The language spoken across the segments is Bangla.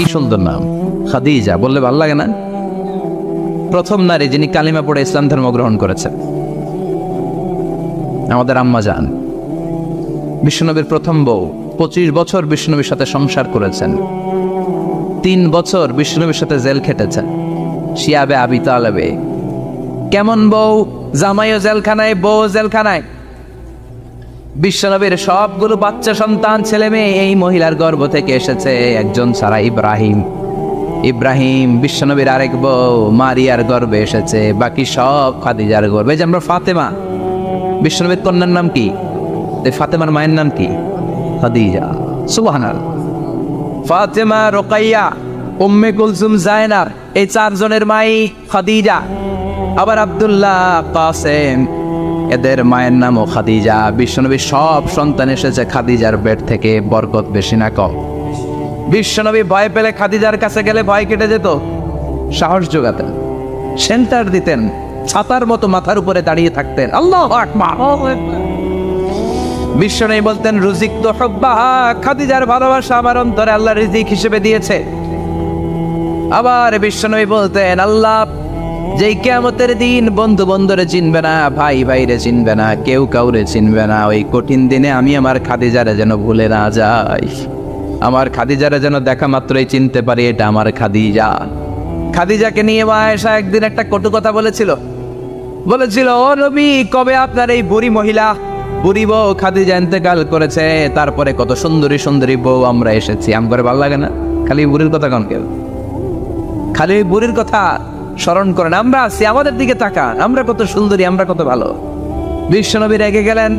কি সুন্দর নাম, খাদিজা বললে ভালো লাগে না? প্রথম নারী যিনি কালিমা পড়ে ইসলাম ধর্ম গ্রহণ করেছেন আমাদের আম্মা জান, বিশ্বনবীর প্রথম বউ। 25 বছর বিশ্বনবীর সাথে সংসার করেছেন, 3 বছর বিশ্বনবীর সাথে জেল খেটেছেন, শিয়াবে আবি তালেবে। কেমন বউ? জামাইও জেলখানায়, বউ জেলখানায়। বিশ্বনবীর সবগুলো বাচ্চা সন্তান ছেলে মেয়ে এই মহিলার গর্ভ থেকে এসেছে, একজন ছাড়া ইব্রাহিম। ইব্রাহিম বিশ্বনবীর আরেক বউ মারিয়ার গর্ভে এসেছে, বাকি সব খাদিজার গর্ভে। যে আমরা ফাতেমা, বিশ্বনবীর কন্যার নাম কি? ফাতেমার মায়ের নাম কি? খাদিজা। সুবহানাল্লাহ। ফাতেমা, রোকাইয়া, উম্মে কুলসুম, জায়নাব, এই 4 জনের মাই খাদিজা। আবার আব্দুল্লাহ, কাসেম, এদের মায়ের নামও খাদিজা। বিশ্বনবীর সব সন্তান এসেছে খাদিজার পেট থেকে। বরকত বেশি না কম? বিশ্বনবী ভয় পেলে খাদিজার কাছে গেলে ভয় কেটে যেত, সাহস যোগাতেন, সেন্টার দিতেন, ছাতার মতো মাথার উপরে দাঁড়িয়ে থাকতেন। আল্লাহু আকবার। বিশ্বনবী বলতেন, রুজিক তো হুব্বাহা, খাদিজার ভালোবাসা আমার অন্তরে আল্লাহ রিজিক হিসেবে দিয়েছে। আবার বিশ্বনবী বলতেন, আল্লাহ যেই কিয়ামতের দিন বন্ধু বন্ধুরে চিনবে না, ভাই ভাইরে চিনবে না, কেউ কাউরে চিনবে না, ওই কঠিন দিনে আমি আমার খাদিজারে যেন ভুলে না যাই, আমার খাদিজারে যেন দেখা মাত্রই চিনতে পারি এটা আমার খাদিজা। খাদিজাকে নিয়ে মা আয়েশা একদিন একটা কটু কথা বলেছিল, ও নবী, কবে আপনার এই বুড়ি মহিলা, বুড়ি বউ খাদিজা ইন্তেকাল করেছে, তারপরে কত সুন্দরী সুন্দরী বউ আমরা এসেছি, আম করে ভালো লাগে না? খালি বুড়ির কথা কন কেউ, খালি বুড়ির কথা স্মরণ করেন। আমরা আছি, আমাদের দিকে তাকান, আমরা কত সুন্দরী, আমরা কত ভালো। বিশ্বনবী রেগে গেলেন,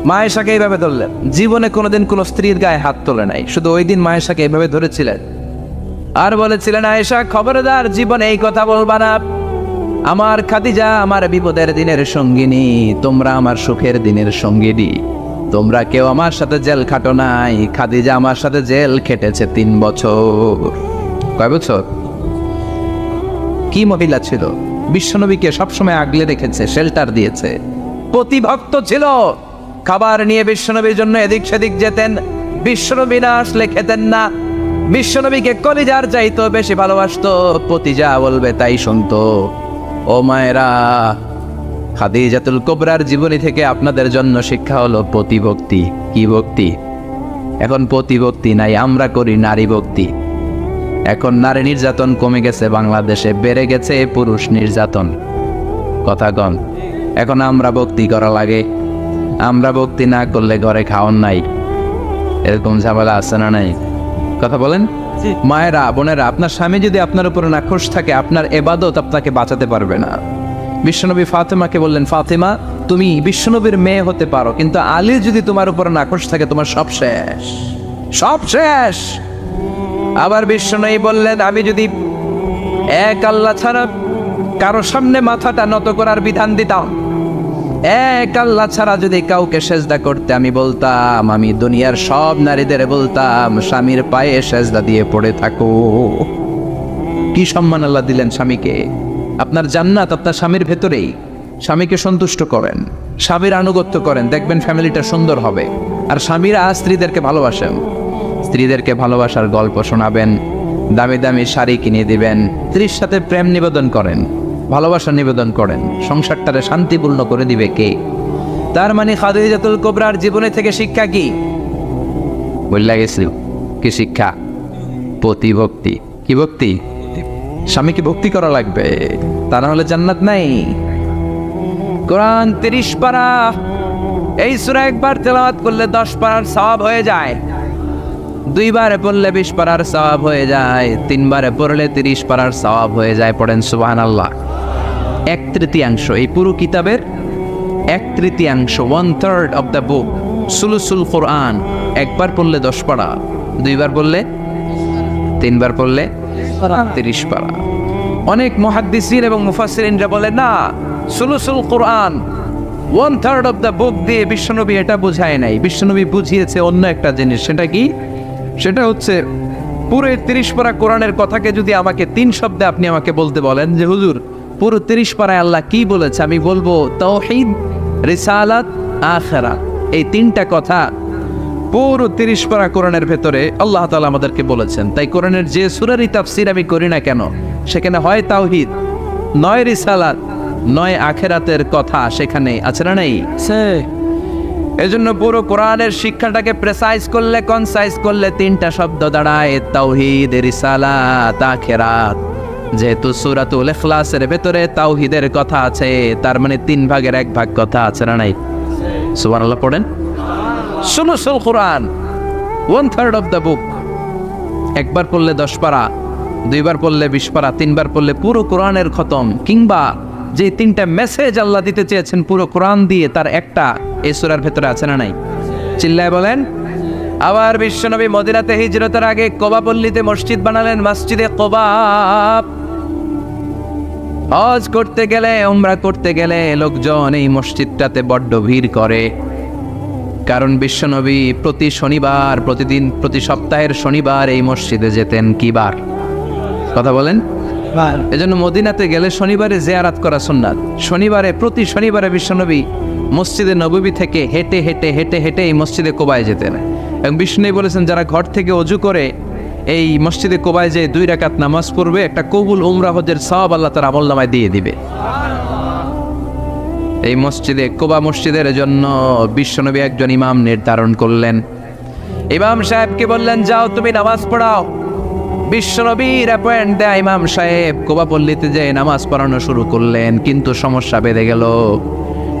মা আয়েশাকে এইভাবে ধরলেন। জীবনে কোনোদিন কোনো স্ত্রীর গায়ে হাত তোলে নাই, শুধু ওই দিন মা আয়েশাকে এইভাবে ধরেছিলেন আর বলেছিলেন, আয়েশা খবরদার জীবনে এই কথা বলবা না, আমার খাদিজা আমার বিপদের দিনের সঙ্গিনী, তোমরা আমার সুখের দিনের সঙ্গিনী, তোমরা কেউ আমার সাথে জেল খাটো নাই, খাদিজা আমার সাথে জেল খেটেছে 3 বছর। কয় বছর? কি মহিলা ছিল, বিশ্বনবীকে সবসময় আগলে রেখেছে, শেল্টার দিয়েছে, প্রতিভক্ত ছিল। খাবার নিয়ে বিশ্বনবীর জন্য এদিক সেদিক যেতেন, বিশ্বনবী না আসলে খেতেন না। বিশ্বনবীকে কলিজার চাইতো বেশি ভালোবাসতো, পতি যা বলবে তাই শুনতো। ও মায়েরা, খাদিজাতুল কুবরার জীবনী থেকে আপনাদের জন্য শিক্ষা হলো প্রতিভক্তি। কি ভক্তি? এখন প্রতিভক্তি নাই, আমরা করি নারী ভক্তি। এখন নারী নির্যাতন কমে গেছে বাংলাদেশে, বেড়ে গেছে পুরুষ নির্যাতন। কথা কন। এখন আমরা ভক্তি করা লাগে, আমরা ভক্তি না করলে ঘরে খাওয়ান নাই, এরকম ঝামেলা আছে না নাই? কথা বলেন। মায়েরা, বোনেরা, আপনার স্বামী যদি আপনার উপরে নাখোশ থাকে, আপনার ইবাদত আপনাকে বাঁচাতে পারবে না। বিশ্বনবী ফাতেমাকে বললেন, ফাতেমা তুমি বিশ্বনবীর মেয়ে হতে পারো, কিন্তু আলী যদি তোমার উপরে নাখোশ থাকে, তোমার সব শেষ, সব শেষ। আবার বিশ্বনবী বললেন, আমি যদি এক আল্লাহ ছাড়া কারো সামনে মাথাটা নত করার বিধান দিতাম, এক আল্লাহ ছাড়া যদি কাউকে সেজদা করতে আমি বলতাম, আমি দুনিয়ার সব নারীদের বলতাম স্বামীর পায়ে সেজদা দিয়ে পড়ে থাকো। কি সম্মান আল্লাহ দিলেন স্বামীকে। আপনার জান্নাত আপনার স্বামীর ভেতরেই। স্বামীকে সন্তুষ্ট করেন, স্বামীর আনুগত্য করেন, দেখবেন ফ্যামিলিটা সুন্দর হবে। আর স্বামীরা স্ত্রীদেরকে ভালোবাসেন, স্ত্রীদেরকে ভালোবাসার গল্প শোনাবেন, দামি দামি শাড়ি কিনে দিবেন, স্ত্রীর সাথে প্রেম নিবেদন করেন, ভালোবাসা নিবেদন করেন, সংসারটারে শান্তিপূর্ণ করে দিবে কে? তার মানে খাদিজাতুল কুবরার জীবনে থেকে শিক্ষা কি? বললা গেছিল কি শিক্ষা? প্রতিভক্তি। কি ভক্তি? স্বামীকে ভক্তি করা লাগবে, তা না হলে জান্নাত নাই। কোরআন 30 পারা, এই সূরা একবার তেলাওয়াত করলে 10 পারার সওয়াব হয়ে যায়, 2 বারে পড়লে 20 পারার সওয়াব হয়ে যায়, 3 বারে পড়লে 30 পারার সওয়াব হয়ে যায়। পড়েন সুবহানাল্লাহ। 1/3 এই পুরো কিতাবের 1/3, 1/3 অফ দ্য বুক, সুলুসুল কোরআন, একবার পড়লে 10 পারা, 2 বার পড়লে, 3 বার পড়লে 30 পারা। অনেক মুহাদ্দিসিন এবং মুফাসসিরিনরা বলে না, সুলুসুল কোরআন 1/3 অফ দ্য বুক দিয়ে বিশ্বনবী এটা বুঝায় নাই, বিশ্বনবী বুঝিয়েছে অন্য একটা জিনিস। সেটা কি? সেটা হচ্ছে পুরো 30 পারা কোরআনের কথাকে যদি আমাকে 3 শব্দে আপনি আমাকে বলতে বলেন যে হুজুর পুরো 30 পারায় আল্লাহ কি বলেছে, আমি বলবো তাওহীদ, রিসালাত, আখিরাত। এই 3টা কথা পুরো 30 পারা কোরআনের ভেতরে আল্লাহ তাআলা আমাদেরকে বলেছেন। তাই কোরআনের যে সূরারই তাফসীর আমি করি না কেন, সেখানে হয় তাওহীদ, নয় রিসালাত, নয় আখিরাতের কথা সেখানে আছে না নাই? এজন্য পুরো কোরআনের শিক্ষাটাকে প্রেসাইজ করলে, কনসাইজ করলে 3টা শব্দ দাঁড়ায়, তাওহীদ, রিসালাত, আখিরাত। যেহেতু সূরাতুল ইখলাসের ভেতরে তাওহীদের কথা আছে, তার মানে 3 ভাগের 1 ভাগ কথা আছে না নাই? সুবহানাল্লাহ পড়েন। সুলুসুল কোরআন, 1/3 অফ দ্য বুক। একবার পড়লে 10 পারা, 2বার পড়লে 20 পারা, 3বার পড়লে পুরো কোরআনের খতম। কিংবা যে 3টা মেসেজ আল্লাহ দিতে চেয়েছেন পুরো কোরআন দিয়ে, তার একটা এই সূরার ভেতরে আছে না নাই? চিল্লায় বলেন। আবার বিশ্বনবী মদিনাতে হিজরতের আগে কোবা পল্লীতে মসজিদ বানালেন, মসজিদে কোবা। হজ করতে গেলে, উমরা করতে গেলে লোকজন এই মসজিদটাতে বড্ড ভিড় করে। কারণ বিশ্বনবী প্রতি শনিবার, প্রতি সপ্তাহের শনিবার এই মসজিদে যেতেন। কি বার? কথা বলেন। এজন্য মদিনাতে গেলে শনিবারে জিয়ারাত করা সুন্নাত। প্রতি শনিবারে বিশ্বনবী মসজিদে নববী থেকে হেঁটে হেঁটে হেঁটে হেঁটে এই মসজিদে কোবায় যেতেন। এবং বিষ্ণু বলেছেন, যারা ঘর থেকে অজু করে এই মসজিদে কোবায় যে 2 রাকাত নামাজ পড়বে, একটা কবুল উমরা হজের সওয়াব আল্লাহ তার আমলনামায় দিয়ে দিবে। এই মসজিদে, কোবা মসজিদের জন্য বিশ্বনবী একজন ইমাম নির্ধারণ করলেন। ইমাম সাহেবকে বললেন, যাও তুমি নামাজ পড়াও। বিশ্বনবীর অ্যাপয়েন্ট দেয়া ইমাম সাহেব কোবা পল্লীতে যে নামাজ পড়ানো শুরু করলেন। কিন্তু সমস্যা বেড়ে গেল।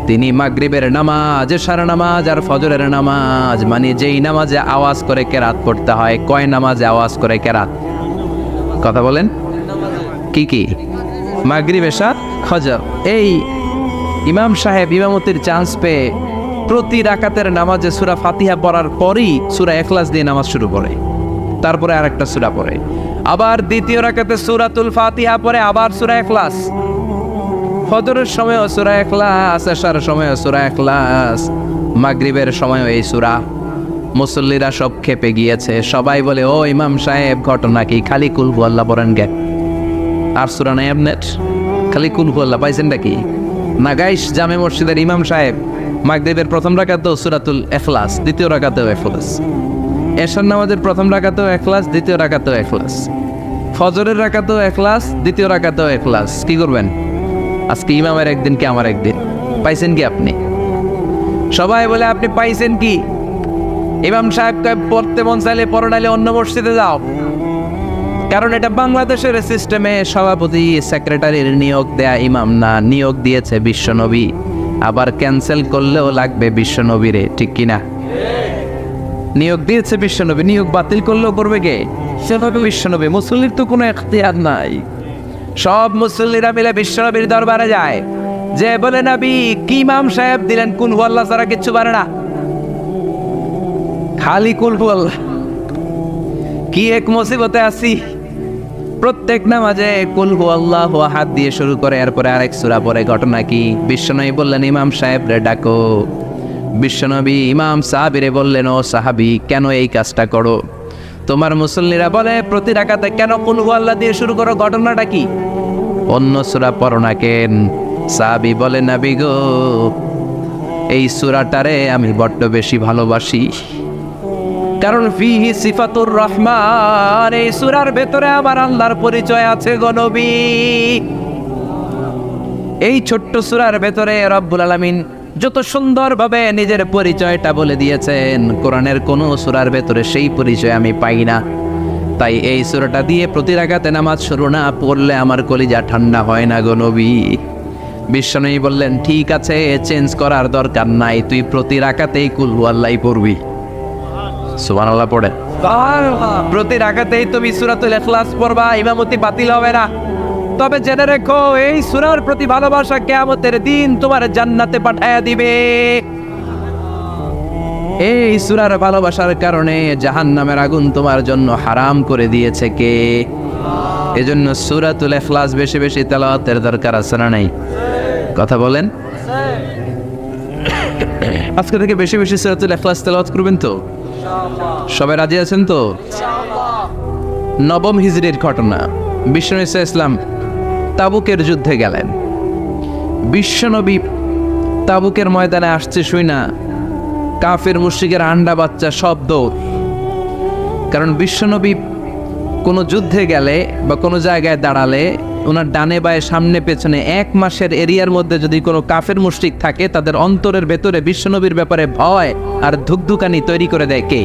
তিনি মাগরিবের নামাজ, এশার নামাজ আর ফজরের নামাজ, মানে যেই নামাজে আওয়াজ করে কেরাত পড়তে হয়, কয় নামাজে আওয়াজ করে কেরাত? কথা বলেন। কি কি? মাগরিব, এশা, ফজর। এই ইমাম সাহেব ইমামতির চান্স পেয়ে প্রতি রাকাতের নামাজে সূরা ফাতিহা পড়ার পরই সূরা ইখলাস দিয়ে নামাজ শুরু করে, তারপরে আরেকটা সূরা পড়ে, আবার দ্বিতীয় রাকাতে সূরাতুল ফাতিহা পড়ে, আবার সূরা ইখলাস। ফজরের সময়ও সূরা ইখলাস, এশার সময়ও সূরা ইখলাস, মাগরিবের সময়ও এই সূরা। মুসল্লিরা সব খেপে গিয়েছে। সবাই বলে, ও ইমাম সাহেব, ঘটনা কি? খালি কুল হুয়াল্লাহ পড়েন গে, আর সূরা নাই আপনার? খালি কুল হুয়াল্লাহ পাইছেন নাকি? নাগাইশ জামে মসজিদের ইমাম সাহেব মাগরিবের প্রথম রাকাতেও সূরাতুল ইখলাস, দ্বিতীয় রাকাতেও ইখলাস। এশার নামাজের প্রথম রাকাতেও ইখলাস, দ্বিতীয় রাকাতেও ইখলাস। ফজরের রাকাতেও ইখলাস, দ্বিতীয় রাকাতেও ইখলাস। কি করবেন? আজকে ইমামের একদিন কি আমার একদিন। পাইছেন কি আপনি? সবাই বলে, আপনি পাইছেন কি? ইমাম সাহেবকে পড়তে মন চাইলে পড়ো, নাইলে অন্য মসজিদে যাও। কারণ এটা বাংলাদেশের সিস্টেমে সভাপতি সেক্রেটারির নিয়োগ দেয়া ইমাম না, নিয়োগ দিয়েছে বিশ্বনবী। আবার ক্যান্সেল করলেও লাগবে বিশ্বনবীরে, ঠিক কিনা? নিয়োগ দিয়েছে বিশ্বনবী, নিয়োগ বাতিল করলেও করবে কে? সেভাবে বিশ্বনবী। মুসল্লির তো কোনো এখতিয়ার নাই। সব মুসল্লিরা মিলে বিশ্বনবীর দরবারে যায়, যে বলে, নবী কি ইমাম সাহেব দিলেন, কুল হুয়াল্লাহ ছাড়া কিচ্ছু পারে না, খালি কুল হুয়াল্লাহ। কি এক মুসিবতে আছি। প্রত্যেক নামাজে কুল হুয়াল্লাহু আহাদ দিয়ে শুরু করে, এরপরে আরেক সূরা পড়ে। ঘটনা কি? বিশ্বনবী বললেন, ইমাম সাহেব রে ডাকো। বিশ্বনবী ইমাম সাহাবীরে বললেন, ও সাহাবী, কেন এই কাজটা করো? তোমার মুসল্লিরা বলে, প্রতি রাকাতে কেন কুল হুয়াল্লাহ দিয়ে শুরু করো? ঘটনাটা কি? অন্য সূরা পড়ো না কেন? সাহাবী বলে, নবী গো, এই সূরাটারে আমি বড্ড বেশি ভালোবাসি। কারণ ফিহি সিফাতুর রহমান, এই সূরার ভেতরে আমার আল্লাহর পরিচয় আছে গো নবী। এই ছোট্ট সূরার ভেতরে রব্বুল আলামিন যত সুন্দরভাবে নিজের পরিচয়টা বলে দিয়েছেন, কোরআনের কোন সূরার ভেতরে সেই পরিচয় আমি পাই না। তাই এই সূরাটা দিয়ে প্রতি রাকাতে নামাজ শুরু না পড়লে আমার কলিজা ঠান্ডা হয় না গো নবী। বিশ্বনবী বললেন, ঠিক আছে, চেঞ্জ করার দরকার নাই, তুই প্রতি রাকাতেই কুল হুয়াল্লাহই পড়বি। সুবহানাল্লাহ পড়ে। প্রতি রাকাতেই তুমি সূরাতুল ইখলাস পড়বা, ইমামতি বাতিল হবে না। তবে জেনে রেখো, এই সূরার প্রতি ভালোবাসা কিয়ামতের দিন তোমার জান্নাতে পাঠায়া দিবে। এই সূরার ভালোবাসার কারণে জাহান্নামের আগুন তোমার জন্য হারাম করে দিয়েছে কে? এজন্য সূরাতুল ইখলাস বেশি বেশি তেলাওয়াতের দরকার আছে না নাই? কথা বলেন। আজকে থেকে বেশি বেশি সূরাতুল ইখলাস তেলাওয়াত করবেন তো? সবাই রাজি আছেন তো? নবম হিজরির ঘটনা। বিশ্বনবী সাল্লাল্লাহু আলাইহি ওয়াসাল্লাম তাবুকের যুদ্ধে গেলেন। বিশ্বনবী তাবুকের ময়দানে আসছে শুই না কাফের মুশরিকের আন্ডা বাচ্চা সব দৌড়। কারণ বিশ্বনবী কোনো যুদ্ধে গেলে বা কোনো জায়গায় দাঁড়ালে ওনার ডানে বায়ে সামনে পেছনে 1 মাসের এরিয়ার মধ্যে যদি কোনো কাফের মুশরিক থাকে, তাদের অন্তরের ভেতরে বিশ্বনবীর ব্যাপারে ভয় আর ধুকধুকানি তৈরি করে দেয় কে?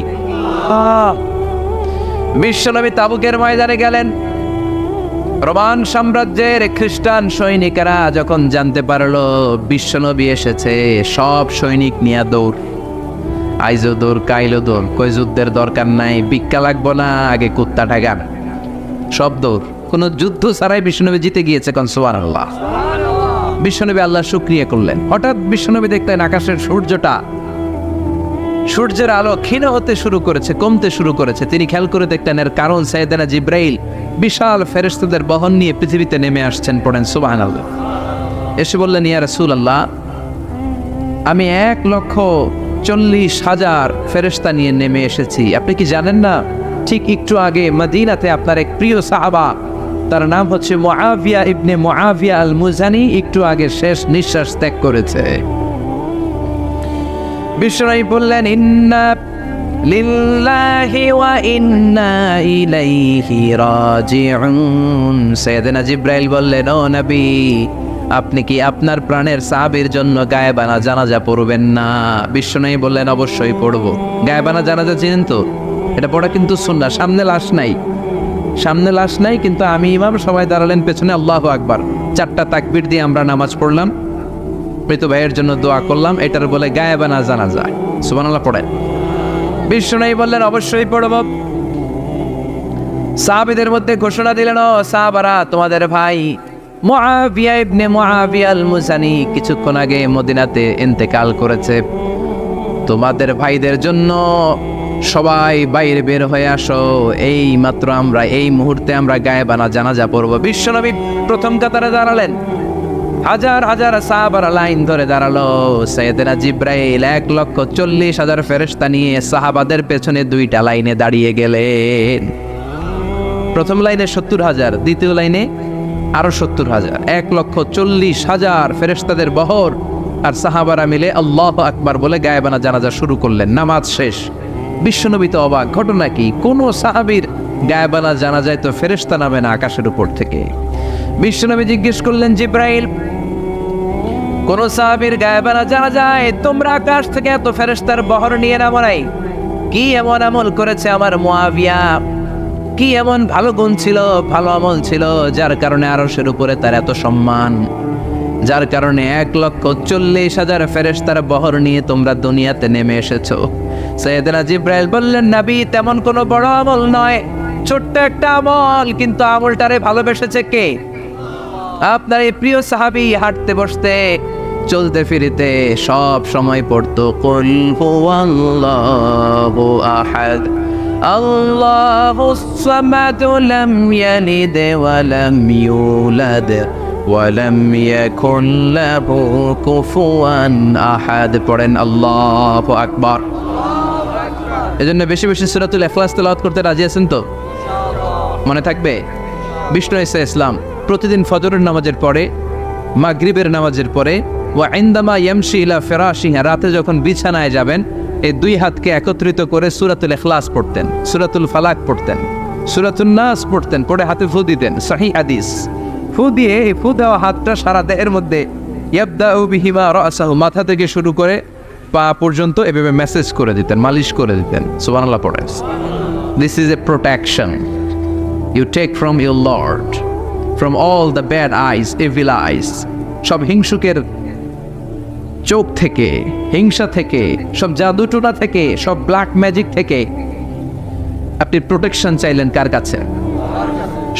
বিশ্বনবী তাবুকের ময়দানে গেলেন। রোমান সাম্রাজ্যের খ্রিস্টান সৈনিকেরা যখন জানতে পারলো বিশ্বনবী এসেছে, সব সৈনিক নিয়ে দৌড়। আইজো দৌড়, কাইলো দৌড়, কই যুদ্ধের দরকার নাই, ভিক্ষা লাগবো না, আগে কুত্তা ঠাগান, সব দৌড়। কোনো যুদ্ধ ছাড়াই বিশ্বনবী জিতে গিয়েছে। কোন সুবহানাল্লাহ। বিশ্বনবী আল্লাহ শুকরিয়া করলেন। হঠাৎ বিশ্বনবী দেখলেন আকাশের সূর্যের আলো ক্ষীণ হতে শুরু করেছে, কমতে শুরু করেছে। তিনি খেয়াল করে দেখলেন এর কারণ সাইয়েদনা জিব্রাইল বিশাল ফেরেশতাদের বহন নিয়ে পৃথিবীতে নেমে আসছেন। পড়েন সুবহানাল্লাহ। এসে বললেন, ইয়া রাসূলুল্লাহ, আমি 1,40,000 ফেরেশতা নিয়ে নেমে এসেছি। আপনি কি জানেন না, ঠিক একটু আগে মদিনাতে আপনার এক প্রিয় সাহাবা, তার নাম হচ্ছে মুআবিয়া ইবনে মুআবিয়া আল মুজানি, একটু আগে শেষ নিঃশ্বাস ত্যাগ করেছে। বিশ্বনবী বললেন, ইন্না লিল্লাহি ওয়া ইন্না ইলাইহি রাজিউন। সাইয়েদনা জিব্রাইল বললেন, ও নবী, আপনি কি আপনার প্রাণের সাহাবীর জন্য গায়েবানা জানাজা পড়বেন না? বিশ্বনবী বললেন, অবশ্যই পড়ব। গায়েবানা জানাজা চিনেন তো? এটা পড়া কিন্তু সুন্নাহ। সামনে লাশ নাই, কিন্তু আমি ইমাম, সবাই দাঁড়ালেন পেছনে, আল্লাহু আকবার, 4টা তাকবীর দিয়ে আমরা নামাজ পড়লাম, মৃত ভাইয়ের জন্য দোয়া করলাম, এটার বলে গায়েবানা জানাজা। সুবহানাল্লাহ পড়েন। বিশ্বনবী বললেন, অবশ্যই পড়ব। সাহাবীদের মধ্যে ঘোষণা দিলেন, ও সাহাবারা, তোমাদের ভাই মুআবিয়া ইবনে মুআবিয়া আল মুজানি কিছুক্ষণ আগে মদিনাতে ইন্তেকাল করেছে। তোমাদের ভাইদের জন্য সবাই বাইরে বের হয়ে আসো, এই মাত্র আমরা এই মুহূর্তে আমরা গায়েবানা জানাজা পড়ব। বিশ্বনবী প্রথম কাতারে দাঁড়ালেন। হাজার হাজার সাহাবারা লাইন ধরে দাঁড়ালো। সাইয়েদনা জিব্রাইল 1,40,000 ফেরেশতা নিয়ে সাহাবাদের পেছনে 2টা লাইনে দাঁড়িয়ে গেলেন। প্রথম লাইনে 70,000, দ্বিতীয় লাইনে আরো 70,000, 1,40,000 ফেরেশতাদের বহর। আর সাহাবারা মিলে আল্লাহু আকবার বলে গায়েবানা জানাজা শুরু করলেন। নামাজ শেষ। বিশ্বনবী তো অবাক, ঘটনা কি? কোন সাহাবীর গায়েবানা জানাজায় তো ফেরেশতা নামে না আকাশের উপর থেকে। বিশ্বনবী জিজ্ঞেস করলেন, জিব্রাইল, কোন সাহাবীর গায়েবানা জানাজায় তোমরা আকাশ থেকে এত ফেরেশতার বহর নিয়ে নামো নাই? কি এমন আমল করেছে আমার মুআবিয়া? কি এমন ভালো গুণ ছিল, ভালো আমল ছিল, যার কারণে আরশের উপরে তার এত সম্মান, যার কারণে 1,40,000 ফেরেশতার বহর নিয়ে তোমরা দুনিয়াতে নেমে এসেছো? সাইয়েদনা জিব্রাইল বললেন, নবী, তেমন কোনো বড় আমল নয়, ছোট্ট একটা আমল, কিন্তু আমলটারে ভালোবেসেছে কে? আপনার এই প্রিয় সাহাবী হাঁটতে বসতে চলতে ফিরিতে সব সময় পড়তো, কুল হুয়াল্লাহু আহাদ, আল্লাহুস সামাদ, লাম ইয়ালিদ ওয়া লাম ইউলাদ ওয়া লাম ইয়াকুল লাহু কুফুয়ান আহাদ। পড়েন আল্লাহু আকবার। এজন্য বেশি বেশি সূরাতুল ইখলাস তেলাওয়াত করতে রাজি আছেন তো? মনে থাকবে? বিষ্ণু ঈসা ইসলাম প্রতিদিন ফজরের নামাজের পরে, মাগরিবের নামাজের পরে, ওয়া ইনদামা ইয়ামশি ইলা ফিরাশিহি, রাতে যখন বিছানায় যাবেন, এই 2 হাতকে একত্রিত করে সূরাতুল ইখলাস পড়তেন, সূরাতুল ফালাক পড়তেন, সূরাতুন নাস পড়তেন, পড়ে হাতে ফু দিতেন। সহিহ হাদিস। ফু দিয়ে এই ফু দেওয়া হাতটা সারা দেহের মধ্যে ইয়াবদাউ বিহিমা রাসাহু, মাথা থেকে শুরু করে পা পর্যন্ত এভাবে মেসেজ করে দিতেন, মালিশ করে দিতেন। সুবহানাল্লাহ পড়েন। This is a protection you take from your lord, from all the bad eyes, evil eyes, সব হিংসুকের চোখ থেকে, হিংসা থেকে, সব জাদুটোনা থেকে, সব ব্ল্যাক ম্যাজিক থেকে আপনি প্রোটেকশন চাইলেন কার কাছে?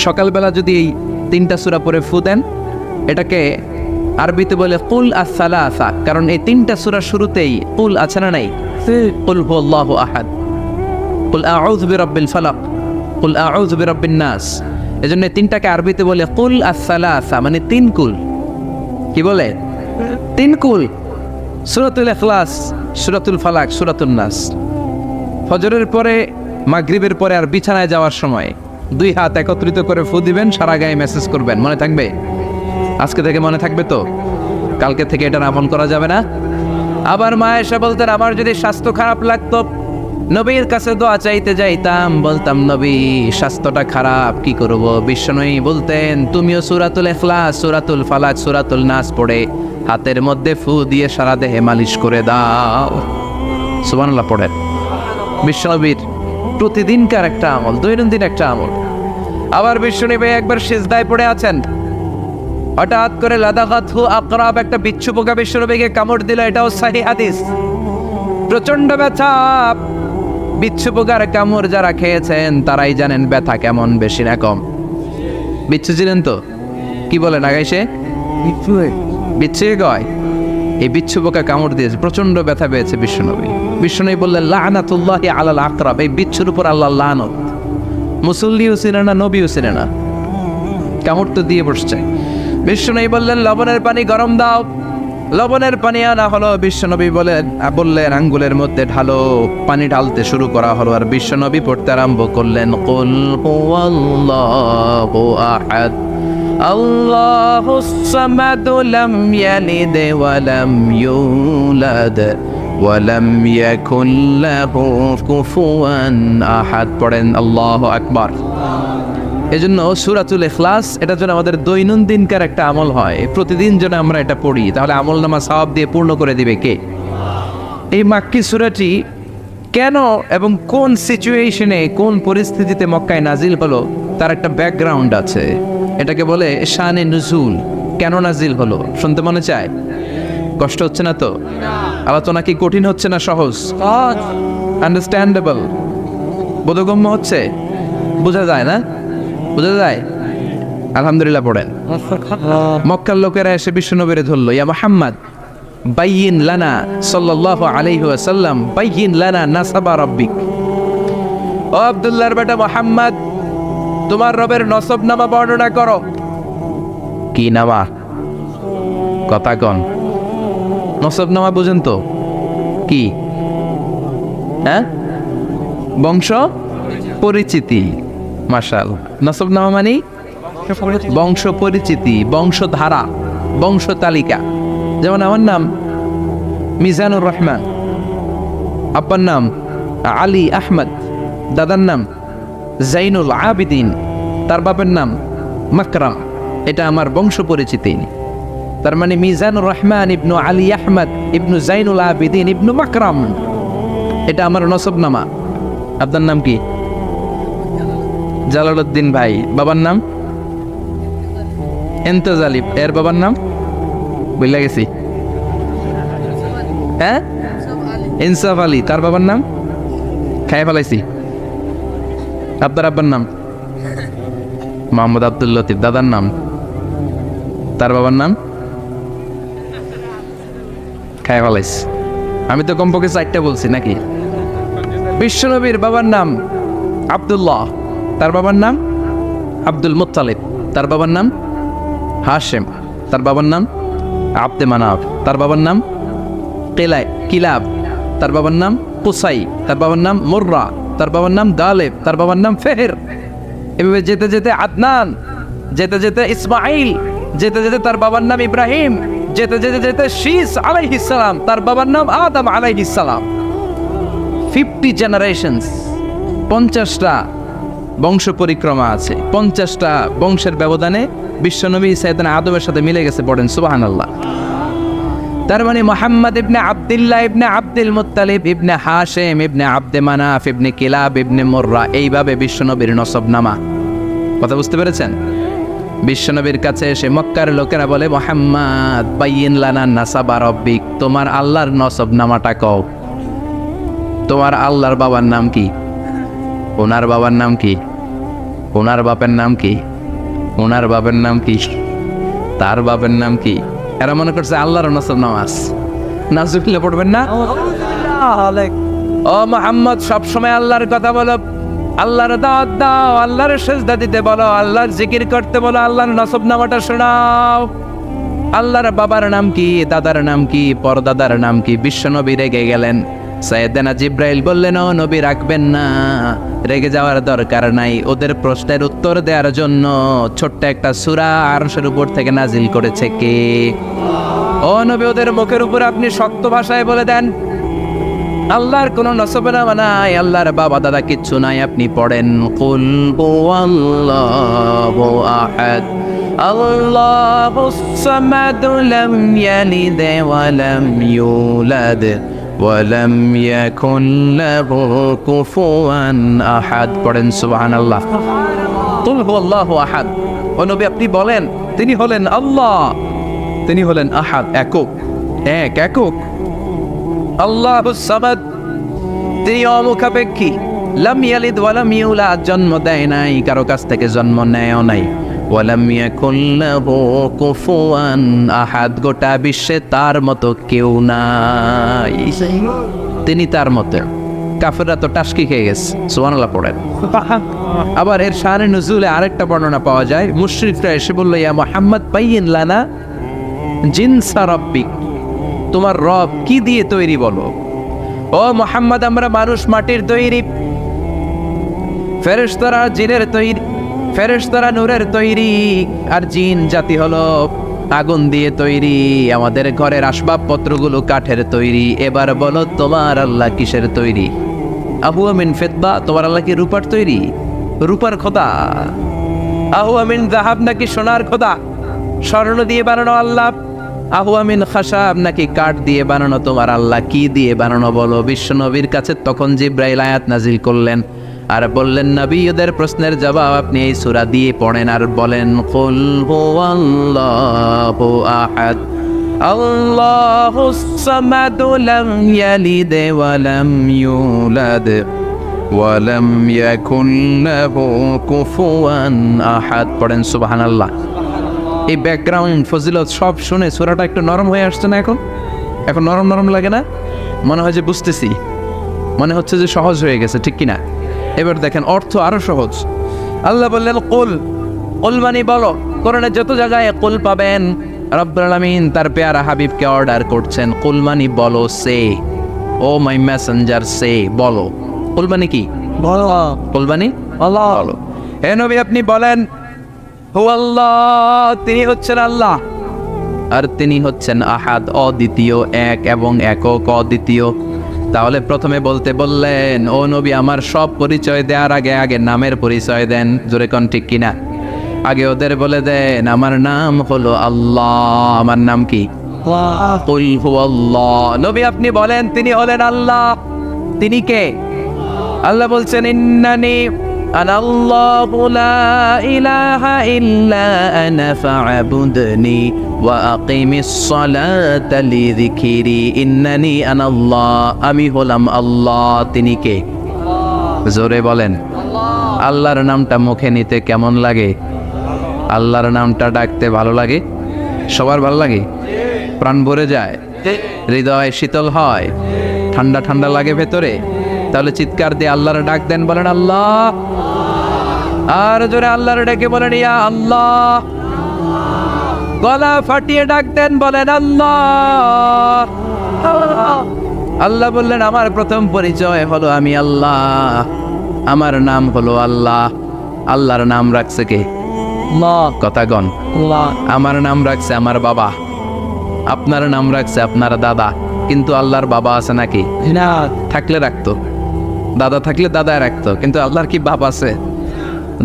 সকালবেলা যদি এই 3টা সূরা পড়ে ফু দেন, এটাকে আরবিতে বলে কুল আস-সালাসা, কারণ এই 3টা সূরা শুরুতেই কুল আছে না নাই? কুল হুয়াল্লাহু আহাদ, কুল আউযু বিরাব্বিল ফালাক, কুল আউযু বিরাব্বিন নাস। এজন্য 3টাকে আরবিতে বলে কুল আস-সালাসা, মানে 3 কুল। কি বলে? 3 কুল। সূরাতুল ইখলাস, সূরাতুল ফালাক, সূরাতুন নাস। ফজরের পরে, মাগরিবের পরে আর বিছানায় যাওয়ার সময় 2 হাত একত্রিত করে ফু দিবেন, সারা গায়ে মেসেজ করবেন। মনে থাকবে? আজকে থেকে মনে থাকবে তো? কালকে থেকে এটার আমল করা যাবে না? আবার মা এসে বলতেন আমার যদি স্বাস্থ্য খারাপ লাগতো নবীর কাছে দোয়া চাইতে যাইতাম, বলতাম নবী স্বাস্থ্যটা খারাপ কি করব? বিশ্বনবী বলতেন তুমিও সূরাতুল ইখলাস, সূরাতুল ফালাক, সূরাতুল নাস পড়ে হাতের মধ্যে ফু দিয়ে সারা দেহে মালিশ করে দাও। সুবহানাল্লাহ পড়েন। বিশ্বনবীর প্রতিদিনকার একটা আমল, দৈনন্দিন একটা আমল। আবার বিশ্বনবী একবার সিজদায় পড়ে আছেন, হঠাৎ করে লাদাগাতহু আকরাব, একটা বিচ্ছু পোকা বিশ্বনবীকে কামড় দিল। এটাও সহিহ হাদিস। প্রচন্ড ব্যথা। বিচ্ছু পোকার কামড় যারা খেয়েছেন তারাই জানেন ব্যথা কেমন, বেশি না কম। বিচ্ছু ছিলেন তো? কি বলেন আগাইছে বিচ্ছু কয়, এই বিচ্ছু পোকা কামড় দিয়েছে, প্রচন্ড ব্যথা পেয়েছে বিশ্বনবী। বিশ্বনবী বললেন লাআনাতুল্লাহি আলাল আকরাব, এই বিচ্ছুর উপর আল্লাহর লানত। মুসল্লিও ছিনে না, নবীও ছিনে না, কামড় তো দিয়ে বসছে। বিশ্বনবী বললেন লবণের পানি গরম দাও। লবণের পানি আনা হলো। বিশ্বনবী বললেন আঙ্গুলের মধ্যে ঢালো। পানি ঢালতে শুরু করা হলো, আর বিশ্বনবী পড়তে আরম্ভ করলেন কুল হুয়াল্লাহু আহাদ আল্লাহুস সামাদ লাম ইয়ালিদ ওয়া লাম ইউলাদ ওয়া লাম ইয়াকুল লাহু কুফুয়ান আহাদ। পড়েন আল্লাহু আকবার। এজন্য সূরাতুল ইখলাস এটা যেন আমাদের দৈনন্দিনকার একটা আমল হয়, প্রতিদিন যেন আমরা এটা পড়ি, তাহলে আমল নামা সওয়াব দিয়ে পূর্ণ করে দিবে কে? এই মাক্কি সূরাটি কেন এবং কোন সিচুয়েশনে, কোন পরিস্থিতিতে মক্কায় নাজিল হলো তার একটা ব্যাকগ্রাউন্ড আছে। এটাকে বলে শানে নুজুল। কেন নাজিল হলো শুনতে মনে চায়? কষ্ট হচ্ছে না তো? আলোচনা কি কঠিন হচ্ছে না সহজ? আন্ডারস্ট্যান্ডেবল, বোধগম্য হচ্ছে? বোঝা যায় না? বোঝা যায়? আলহামদুলিল্লাহ পড়েন। মক্কার লোকেরা এসে বিশ্বনবীরে ধরল, ইয়া মুহাম্মদ বাইয়িন লানা সাল্লাল্লাহু আলাইহি ওয়াসাল্লাম বাইয়িন লানা নাসাবা রাব্বিক। ও আব্দুল্লাহর বেটা মুহাম্মদ, তোমার রবের নসবনামা বর্ণনা করো। কি নামা? কথা কন। নসবনামা বুঝেন তো কি? হ্যাঁ, বংশ পরিচিতি। মাশাআল্লাহ। নসবনামা মানে বংশ পরিচিতি, বংশধারা, বংশ তালিকা। যেমন আমার নাম মিজানুর রহমান, আব্বার নাম আলী আহমদ, দাদার নাম জাইনুল আবিদিন, তার বাবার নাম মাকরাম। এটা আমার বংশ পরিচিতি। তার মানে মিজানুর রহমান ইবনু আলী আহমদ ইবনু জাইনুল আবিদিন ইবনু মাকরাম, এটা আমার নসবনামা। আপনার নাম কি? জালালউদ্দিন ভাই। বাবার নাম এন্তেজালিব। এর বাবার নাম বইলা গেছি। হ্যাঁ, ইনসাফ আলী। তার বাবার নাম খাই ফেলাইছি। আপনার আব্বার নাম মোহাম্মদ আব্দুল লতিফ। দাদার নাম, তার বাবার নাম খাই ফেলাইছি। আমি তো কমপক্ষে 4টা বলছি নাকি? বিশ্বনবীর বাবার নাম আব্দুল্লাহ, তার বাবার নাম আব্দুল মুত্তালিব, তার বাবার নাম হাশেম, তার বাবার নাম আব্দে মানাফ, তার বাবার নাম কিলাব, তার বাবার নাম কুসাই, তার বাবার নাম মুররা, তার বাবার নাম গালেব, তার বাবার নাম ফেহের। এভাবে যেতে যেতে আদনান, যেতে যেতে ইসমাইল, যেতে যেতে তার বাবার নাম ইব্রাহিম, যেতে যেতে যেতে শীস আলাইহিস সালাম, তার বাবার নাম আদম আলাইহিস সালাম। 50 জেনারেশনস, 50টা বংশ পরিক্রমা আছে। 50টা বংশের ব্যবধানে বিশ্বনবী সাইয়েদনা আদমের সাথে মিলে গেছে। পড়েন সুবহানাল্লাহ। তার মানে মুহাম্মদ ইবনে আব্দুল্লাহ ইবনে আব্দুল মুত্তালিব ইবনে হাশেম ইবনে আব্দে মানাফ ইবনে কিলাব ইবনে মুররা, এইভাবে বিশ্বনবীর নসবনামা। কথা বুঝতে পেরেছেন? বিশ্বনবীর কাছে এসে মক্কার লোকেরা বলে মুহাম্মদ বাইয়িন লানা নাসাবা রাব্বিক, তোমার আল্লাহর নসবনামাটা কও। তোমার আল্লাহর বাবার নাম কি? ওনার বাবার নাম কি? ওনার বাপের নাম কি? ওনার বাবার নাম কি? তার বাবার নাম কি? এরা মনে করছে আল্লাহর নসবনামা আছে। নাজুবিল্লাহ পড়বেন না? ও মুহাম্মদ, সবসময় আল্লাহর কথা বলো, আল্লাহর দাওয়াত দাও, আল্লাহর সিজদা দিতে বলো, আল্লাহর জিকির করতে বলো, আল্লাহর নসবনামাটা শোনাও। আল্লাহর বাবার নাম কি? দাদার নাম কি? পরদাদার নাম কি? বিশ্বনবী রেগে গেলেন। সাইয়েদনা জিব্রাইল বললেন, ও নবী রাখবেন না, রেগে যাওয়ার দরকার নাই। ওদের প্রশ্নের উত্তর দেওয়ার জন্য ছোট্ট একটা সূরা আরশের উপর থেকে নাজিল করেছে কে? ও নবী ওদের মুখের উপর আপনি শক্ত ভাষায় বলে দেন আল্লাহর কোনো নসবনামা নাই, আল্লাহর বাবা দাদা কিচ্ছু নাই। আপনি পড়েন কুল হুয়াল্লাহু আহাদ আল্লাহুস সামাদ লাম ইয়ালিদ ওয়া লাম ইউলাদ ওয়া লাম ইয়াকুন লাহু কুফুয়ান আহাদ। পড়েন সুবহানাল্লাহ। কুল হুয়াল্লাহু আহাদ। ও নবী আপনি বলেন তিনি হলেন আল্লাহ, তিনি হলেন আহাদ, একক, একক। আল্লাহুস সামাদ, তিনি অমুখাপেক্ষী। লাম ইয়ালিদ ওয়া লাম ইউলাদ, জন্ম দেয় নাই, কারো কাছ থেকে জন্ম নেয়ও নাই। ওয়া লাম ইয়াকুন লাহু কুফুয়ান আহাদ, গোটা বিশ্বে তার মতো কেউ নাই, তিনি তার মতো। কাফেররা তো টাসকি খেয়ে গেছে। সুবহানাল্লাহ পড়েন। আবার এর শানে নুজুলে আরেকটা বর্ণনা পাওয়া যায়, মুশরিকরা এসে বলল ইয়া মুহাম্মদ বাইয়িন লানা জিনসা রাব্বিক, তোমার রব কি দিয়ে তৈরি বলো। ও মুহাম্মদ আমরা মানুষ মাটির তৈরি, ফেরেশতারা জিনের তৈরি, ফেরেশতারা নূরের তৈরি, আর জিন জাতি হলো আগুন দিয়ে তৈরি, আমাদের ঘরের আসবাবপত্রগুলো কাঠের তৈরি। এবার বলো তোমার আল্লাহ কিসের তৈরি? আহুয়া মিন ফিদ্দা, তোমার আল্লাহ কি রূপার তৈরি? রূপার খোদা। আহুয়া মিন যাহাব, নাকি সোনার খোদা, স্বর্ণ দিয়ে বানানো আল্লাহ? আহুয়া মিন খাশাব, নাকি কাঠ দিয়ে বানানো তোমার আল্লাহ? কি দিয়ে বানানো বলো? বিশ্ব নবীর কাছে তখন জিব্রাইল আয়াত নাজিল করলেন আর বললেন নবী ওদের প্রশ্নের জবাব আপনি এই সূরা দিয়ে পড়েন আর বলেন কুল হুয়াল্লাহু আহাদ আল্লাহুস সামাদ লাম ইয়ালিদ ওয়া লাম ইউলাদ ওয়া লাম ইয়াকুন লাহু কুফুয়ান আহাদ। পড়েন সুবহানাল্লাহ। এই ব্যাকগ্রাউন্ড ফজিলত সব শুনে সূরাটা একটু নরম হয়ে আসছে না? এখন নরম নরম লাগে না? মনে হয় যে বুঝতেছি, মনে হচ্ছে যে সহজ হয়ে গেছে, ঠিক কিনা? এবার দেখেন অর্থ আরো সহজ। আল্লাহ বললেন কুল, কুল মানে বলো। কোরআনে যত জায়গায় কুল পাবেন রব্বুল আলামিন তার পেয়ারা হাবিবকে অর্ডার করছেন কুল মানে বলো, সে ও মাই মেসেঞ্জার, সে বলো। কুল মানে কি? বলো। কুল মানে আল্লাহ, বলো। হে নবী আপনি বলেন হুয়াল্লাহ, তিনি হচ্ছেন আল্লাহ, আর তিনি হচ্ছেন আহাদ, অদ্বিতীয়, এক এবং একক, অদ্বিতীয়। তাহলে প্রথমে বলতে বললেন ও নবী আমার সব পরিচয় দেওয়ার আগে আগে নামের পরিচয় দেন। জোরে কোন ঠিক কিনা? আগে ওদের বলে দেন আমার নাম হলো আল্লাহ। আমার নাম কি? কুল হুয়াল্লাহ। নবী আপনি বলেন তিনি হলেন আল্লাহ। তিনি কে? আল্লাহ বলছেন ইন্নানি আনাল্লাহু লা ইলাহা ইল্লা আনা ফা'বুদনি ওয়া আকিমিস সালাতা লিযিকরি। ইন্নানি আনাল্লাহ, আমি হলাম আল্লাহ। তিনি কে? জোরে বলেন। আল্লাহর নামটা মুখে নিতে কেমন লাগে? আল্লাহর নামটা ডাকতে ভালো লাগে? সবার ভালো লাগে? প্রাণ ভরে যায়, হৃদয় শীতল হয়, ঠান্ডা ঠান্ডা লাগে ভেতরে? তাহলে চিৎকার দিয়ে আল্লাহর ডাক দেন, বলেন আল্লাহ। আর জোরে আল্লাহর ডেকে বলেন ইয়া আল্লাহ। গলা ফাটিয়ে ডাক দেন, বলেন আল্লাহ। আল্লাহ বললেন আমার প্রথম পরিচয় হলো আমি আল্লাহ, আমার নাম হলো আল্লাহ। আল্লাহর নাম রাখছে কে? কথা গণ। আমার নাম রাখছে আমার বাবা, আপনার নাম রাখছে আপনার দাদা। কিন্তু আল্লাহর বাবা আছে নাকি? থাকলে রাখতো, দাদা থাকলে দাদা রাখতো। কিন্তু আল্লাহর কি বাপ আছে?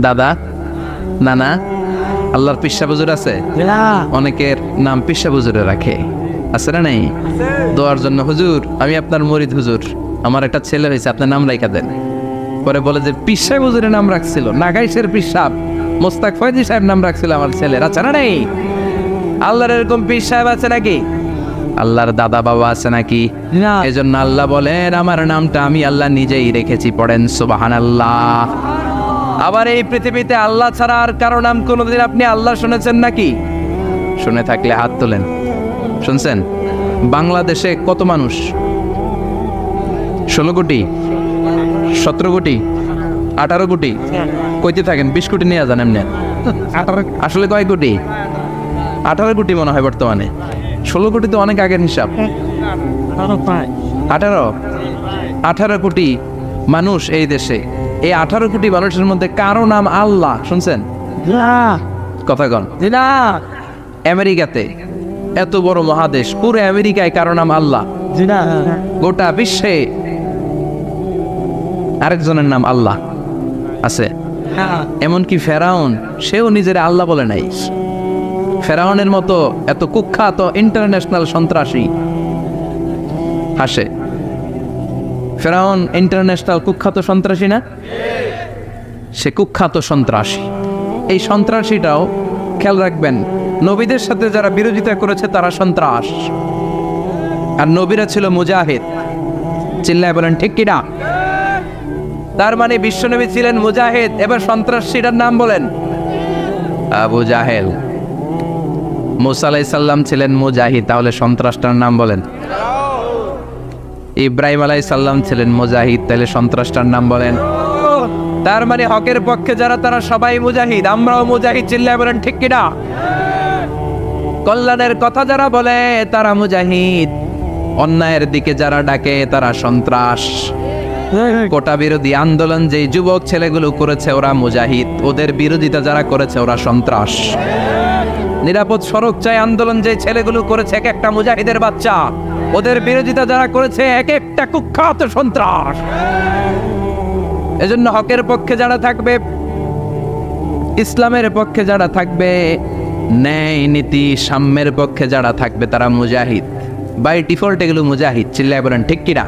দাদা, নানা? আল্লাহর পিসা বুজুর আছে? অনেকের নাম পিসা বুজুরে রাখে, আছে না নাই? দোয়ার জন্য হুজুর আমি আপনার মুরিদ, হুজুর আমার একটা ছেলে হয়েছে, আপনার নাম রাখা দেন। পরে বলে যে পিসা বুজুরের নাম রাখছিল, নাগাইশের পিসাব মোস্তাক ফয়জি সাহেব নাম রাখছিল আমার ছেলের, আছে না নাই? আল্লাহর এরকম পীর সাহেব আছে নাকি? আল্লাহর দাদা বাবা আছে নাকি? এজন্য আল্লাহ বলেন আমার নামটা আমি আল্লাহ নিজেই রেখেছি। পড়েন সুবহানাল্লাহ। আবার এই পৃথিবীতে আল্লাহ ছাড়া আর কারো নাম কোনোদিন আপনি আল্লাহ শুনেছেন নাকি? শুনে থাকলে হাত তোলেন। শুনছেন? বাংলাদেশে কত মানুষ? 16 কোটি, 17 কোটি, 18 কোটি? কইতে থাকেন 20 কোটি নিয়ে যান এমনি। আসলে কয় কোটি? 18 কোটি মনে হয় বর্তমানে। 16 কোটি তো অনেক আগের হিসাব। 18 কোটি মানুষ এই দেশে। এই 18 কোটি মানুষের মধ্যে কারো নাম আল্লাহ শুনছেন? কথা কন। আমেরিকাতে এত বড় মহাদেশ, পুরো আমেরিকায় কারো নাম আল্লাহ, গোটা বিশ্বে আরেকজনের নাম আল্লাহ আছে। এমনকি ফেরাউন, সেও নিজের আল্লাহ বলে নাই। ফেরাউনের মতো এত কুখ্যাত ইন্টারন্যাশনাল সন্ত্রাসী আসে। ফেরাউন ইন্টারন্যাশনাল কুখ্যাত সন্ত্রাসী না? সে কুখ্যাত সন্ত্রাসী। এই সন্ত্রাসীটাও খেয়াল রাখবেন, নবীদের সাথে যারা বিরোধিতা করেছে তারা সন্ত্রাস, আর নবীরা ছিল মুজাহিদ। চিল্লায় বলেন ঠিক কিনা? তার মানে বিশ্বনবী ছিলেন মুজাহিদ। এবার সন্ত্রাসীটার নাম বলেন, আবু জাহেল। মুসা আলাইহিস সালাম ছিলেন মুজাহিদ, তাহলে সন্ত্রাসটার নাম বলেন। ইব্রাহিম আলাইহিস সালাম ছিলেন মুজাহিদ, তাহলে সন্ত্রাসটার নাম বলেন। তার মানে হকের পক্ষে যারা তারা সবাই মুজাহিদ, আমরাও মুজাহিদ। চিল্লায় বলেন ঠিক কিনা? কল্যাণের কথা যারা বলে তারা মুজাহিদ, অন্যায়ের দিকে যারা ডাকে তারা সন্ত্রাস। কোটা বিরোধী আন্দোলন যে যুবক ছেলেগুলো করেছে ওরা মুজাহিদ, ওদের বিরোধিতা যারা করেছে ওরা সন্ত্রাস। নিরাপদ সড়ক চাই আন্দোলন যে ছেলেগুলো করেছে এক একটা মুজাহিদের বাচ্চা, ওদের বিরোধিতা যারা করেছে এক একটা কুখ্যাত সন্ত্রাস। এজন্য হকের পক্ষে যারা থাকবে, ইসলামের পক্ষে যারা থাকবে, ন্যায় নীতি সাম্যের পক্ষে যারা থাকবে তারা মুজাহিদ। বাই ডিফল্ট এগুলো মুজাহিদ। চিল্লায় বলেন ঠিক কিনা?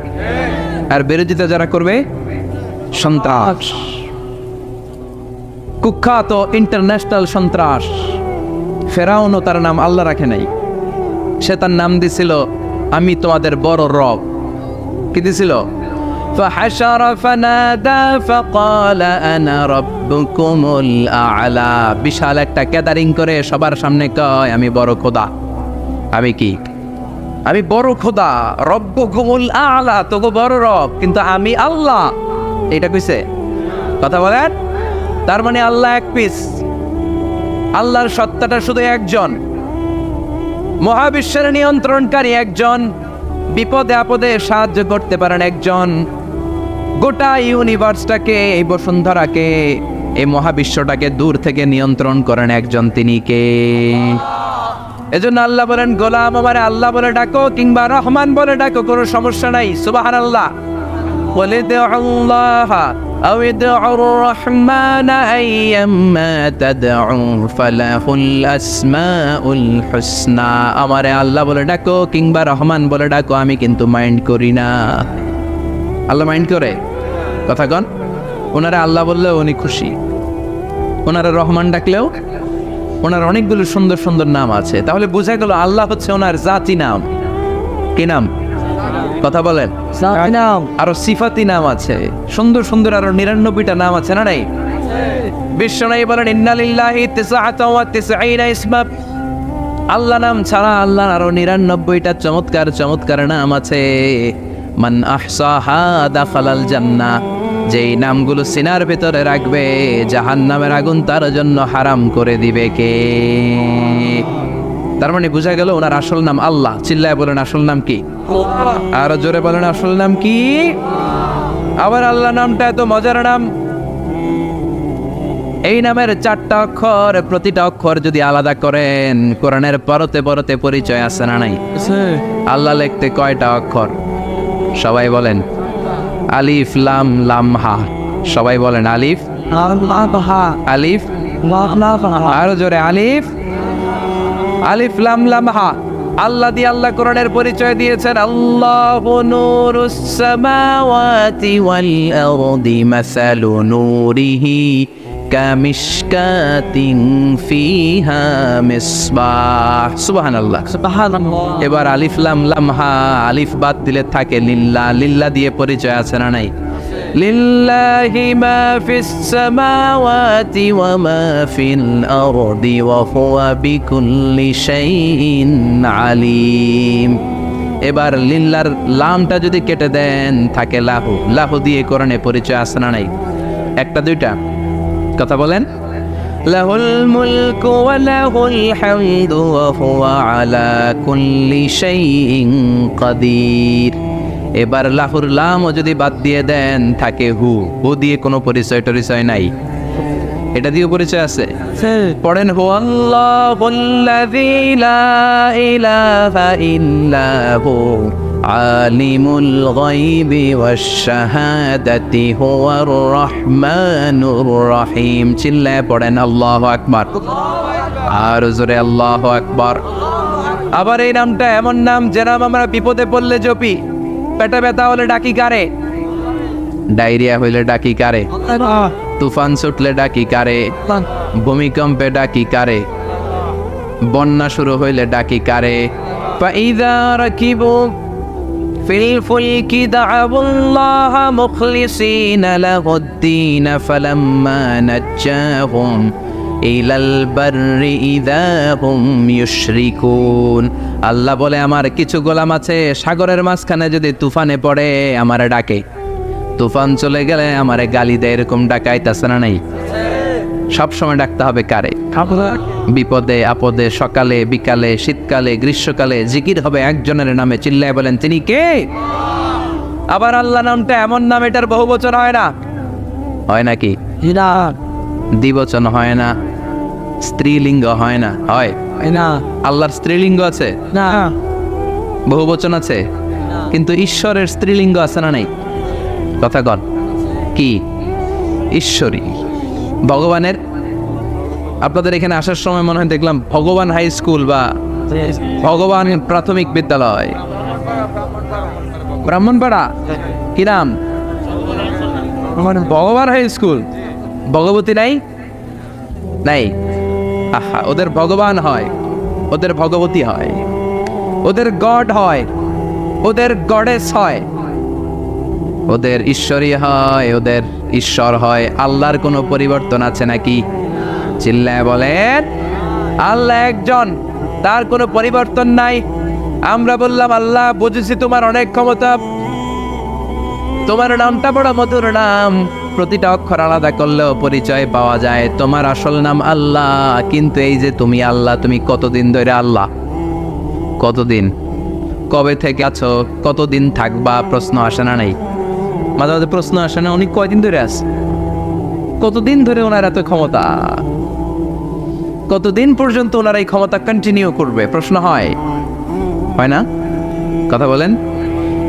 আর বিরোধিতা যারা করবে সন্ত্রাস, কুখ্যাত ইন্টারন্যাশনাল সন্ত্রাস। ফেরাউনও তার নাম আল্লাহ রাখে নাই, সে তার নাম দিছিল আমি তোমাদের বড় রব। কি দিছিল? فحشر فنادى فقال انا ربكم الاعلى। বিশাল একটা গ্যাদারিং করে সবার সামনে কয় আমি বড় খোদা। আমি কি? আমি বড় খোদা, রব্বুকুমুল আ'লা, তোগো বড় রব, কিন্তু আমি আল্লাহ। এটা কইছে? কথা বলেন। তার মানে আল্লাহ এক পিস, আল্লাহর সত্তাটা শুধু একজন, মহাবিশ্বের নিয়ন্ত্রণকারী একজন, বিপদে আপদে সাহায্য করতে পারেন একজন, গোটা ইউনিভার্সটাকে, এই বসুন্ধরাকে, এই মহাবিশ্বটাকে দূর থেকে নিয়ন্ত্রণ করেন একজন, তিনি কে? এজন্য আল্লাহ বলেন, গোলাম আমারে আল্লাহ বলে ডাকো কিংবা রহমান বলে ডাকো, কোনো সমস্যা নাই। সুবহানাল্লাহ। বলে দে আল্লাহ আও ইদউর রহমান আইয়াম্মা তাদউ ফালাহুল আসমাউল হুসনা। আমারে আল্লাহ বলে ডাকো কিংবা রহমান বলে ডাকো, আমি কিন্তু মাইন্ড করি না। আল্লাহ মাইন্ড করে? কথা কন। ওনারা আল্লাহ বললেও উনি খুশি, ওনারা রহমান ডাকলেও ওনার অনেকগুলো সুন্দর সুন্দর নাম আছে। তাহলে বোঝা গেল আল্লাহ হচ্ছে ওনার জাতি নাম। কি নাম? কথা বলেন। আরো সিফাতি নাম আছে, সুন্দর সুন্দর আরো 99টা নাম আছে না নাই? বিশ্বনবী বলেন ইন্না লিল্লাহি 99 ইসমা। আল্লাহ নাম ছাড়া আল্লাহর আরো 99টা চমৎকার চমৎকার নাম আছে। মান আহসাহা দাখালাল জান্নাহ। যেই নামগুলো সিনার ভেতরে রাখবে জাহান্নামের আগুন তার জন্য হারাম করে দিবে কে? তার মানে বোঝা গেল ওনার আসল নাম আল্লাহ। চিল্লায় বলেন আসল নাম কি? আরো জোরে বলেন আসল নাম কি? আবার আল্লাহ নামটা এত মজার নাম, এই নামের 4টা অক্ষর, প্রতিটা অক্ষর যদি আলাদা করেন কোরআনের পরতে পরতে পরিচয় আছে না নাই? আল্লাহ লিখতে কয়টা অক্ষর? সবাই বলেন। আলিফ লাম লাম হা। সবাই বলেন আলিফ আলিফ। আরো জোরে আলিফ আলিফ লাম লাম হা। আল্লাহ দিয়ে আল্লাহ কোরআনের পরিচয় দিয়েছেন, আল্লাহু নূরুস সামাওয়াতি ওয়াল আরদি মাসালু নূরিহি কামিশকাতিন ফিহা মিসবাহ। সুবহানাল্লাহ। এবার আলিফ লাম লাম হা, আলিফ বাদ দিলে থাকে লিল্লাহ। লিল্লাহ দিয়ে পরিচয় আছে না নাই? লিল্লাহি মা ফিস সামাওয়াতি ওয়া মা ফিল আরদি ওয়া হুয়া বিকুল্লি শাইইন আলিম। এবার লিল্লার লামটা যদি কেটে দেন থাকে লাহু। লাহু দিয়ে কোরআনে পরিচয় আছে না নাই? একটা দুইটা? কথা বলেন। লাহুল মুলকু ওয়া লাহুল হামদু ওয়া হুয়া আলা কুল্লি শাইইন কাদির। এবার লাহুর লামও যদি বাদ দিয়ে দেন থাকে হু। হু দিয়ে কোনো পরিচয় টরিচয় নাই, এটা দিয়ে পরিচয় আছে। পড়েন হুয়াল্লাহুল্লাযী লা ইলাহা ইল্লা হু আলিমুল গায়বি ওয়াশ শাহাদাতি হুয়ার রহমানুর রহিম। চিল্লায় পড়েন আল্লাহু আকবার, আর জোরে আল্লাহু আকবার। আবার এই নামটা এমন নাম যে নাম আমরা বিপদে পড়লে জপি। পেটে ব্যথা হলে ডাকি কারে? ডায়রিয়া হইলে ডাকি কারে? তুফান ছুটলে ডাকি কারে? ভূমিকম্পে ডাকি কারে? বন্যা শুরু হইলে ডাকি কারে? ফাইযা রাকিবু ফিল ফুলকি দা'উল্লাহা মুখলিসিনা লাহুদ-দীন ফালাম্মা নাজ্জাহুম ইলাল বাররি ইযা হুম ইউশরিকুন। আল্লাহ বলে আমার কিছু গোলাম আছে সাগরের মাঝখানে যদি তুফানে পড়ে আমারে ডাকে, তুফান চলে গেলে আমারে গালি দেয়, এরকম ডাকাইতাছে না নাই? সব সময় ডাকতে হবে কারে? বিপদে আপদে, সকালে বিকালে, শীতকালে গ্রীষ্মকালে জিকির হবে একজনের নামে। চিল্লায় বলেন তিনি কে? আবার আল্লাহ নামটা এমন নাম এটার বহুবচন হয় না, হয় নাকি? দ্বিবচন হয় না, স্ত্রীলিঙ্গ হয় না, হয় না? আল্লাহর স্ত্রীলিঙ্গ আছে না, বহুবচন আছে, কিন্তু ঈশ্বরের স্ত্রীলিঙ্গ আছে না নাই? কথা কন কি? ঈশ্বরী। ভগবানের, আপনাদের এখানে আসার সময় মনে হয় দেখলাম ভগবান হাই স্কুল বা ভগবান প্রাথমিক বিদ্যালয়, ব্রাহ্মণপাড়া, কি নাম? ভগবান হাই স্কুল। ভগবতী নাই? নাই। আহা, ওদের ভগবান হয়, ওদের ভগবতী হয়, ওদের গড হয়, ওদের গডেস হয়, ওদের ঈশ্বরী হয়, ওদের ঈশ্বর হয়। আল্লাহর কোনো পরিবর্তন আছে নাকি? চিল্লায় বলেন আল্লাহ একজন, তার কোনো পরিবর্তন নাই। আমরা বললাম আল্লাহ বুঝেছি তোমার অনেক ক্ষমতা, তোমার নামটা বড় মধুর নাম, প্রতিটা অক্ষর আলাদা করলেও পরিচয় পাওয়া যায়। তোমার আসল নাম আল্লাহ, কিন্তু এই যে তুমি আল্লাহ, তুমি কতদিন ধরে আল্লাহ? কতদিন? কবে থেকে আছো? কতদিন থাকবা? প্রশ্ন আসে না নাই? মাঝে মাঝে প্রশ্ন আসে না, উনি কয়দিন ধরে আছে? কতদিন ধরে ওনার এত ক্ষমতা? কতদিন পর্যন্ত ওনার এই ক্ষমতা কন্টিনিউ করবে? প্রশ্ন হয় না? কথা বলেন।